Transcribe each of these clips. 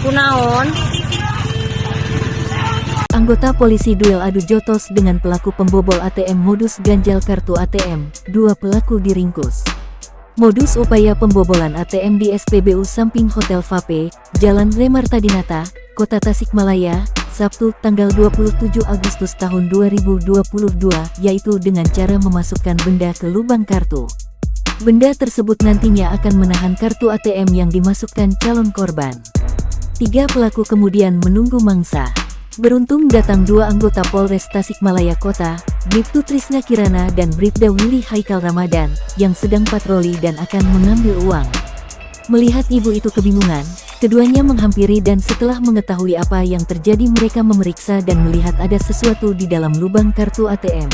Kunaon? Anggota polisi duel adu jotos dengan pelaku pembobol ATM modus ganjal kartu ATM, 2 pelaku diringkus. Modus upaya pembobolan ATM di SPBU samping Hotel Vape, Jalan Remartadinata, Kota Tasikmalaya, Sabtu tanggal 27 Agustus tahun 2022, yaitu dengan cara memasukkan benda ke lubang kartu. Benda tersebut nantinya akan menahan kartu ATM yang dimasukkan calon korban. 3 pelaku kemudian menunggu mangsa. Beruntung datang 2 anggota Polres Tasikmalaya Kota, Bribtu Trisna Kirana dan Bribda Willy Haikal Ramadan, yang sedang patroli dan akan mengambil uang. Melihat ibu itu kebingungan, keduanya menghampiri dan setelah mengetahui apa yang terjadi mereka memeriksa dan melihat ada sesuatu di dalam lubang kartu ATM.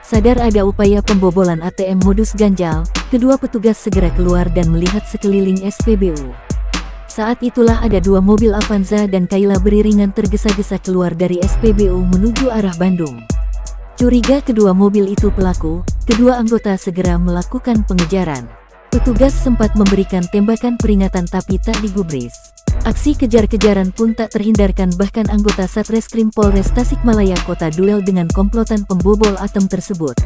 Sadar ada upaya pembobolan ATM modus ganjal, kedua petugas segera keluar dan melihat sekeliling SPBU. Saat itulah ada 2 mobil Avanza dan Kayla beriringan tergesa-gesa keluar dari SPBU menuju arah Bandung. Curiga kedua mobil itu pelaku, kedua anggota segera melakukan pengejaran. Petugas sempat memberikan tembakan peringatan tapi tak digubris. Aksi kejar-kejaran pun tak terhindarkan, bahkan anggota Satreskrim Polres Tasikmalaya Kota duel dengan komplotan pembobol ATM tersebut.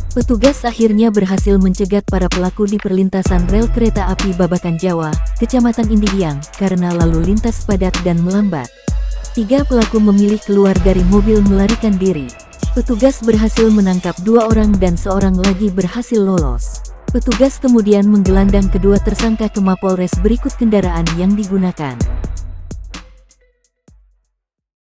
Petugas akhirnya berhasil mencegat para pelaku di perlintasan rel kereta api Babakan Jawa, Kecamatan Indihiyang, karena lalu lintas padat dan melambat. 3 pelaku memilih keluar dari mobil melarikan diri. Petugas berhasil menangkap 2 orang dan seorang lagi berhasil lolos. Petugas kemudian menggelandang kedua tersangka ke Mapolres berikut kendaraan yang digunakan.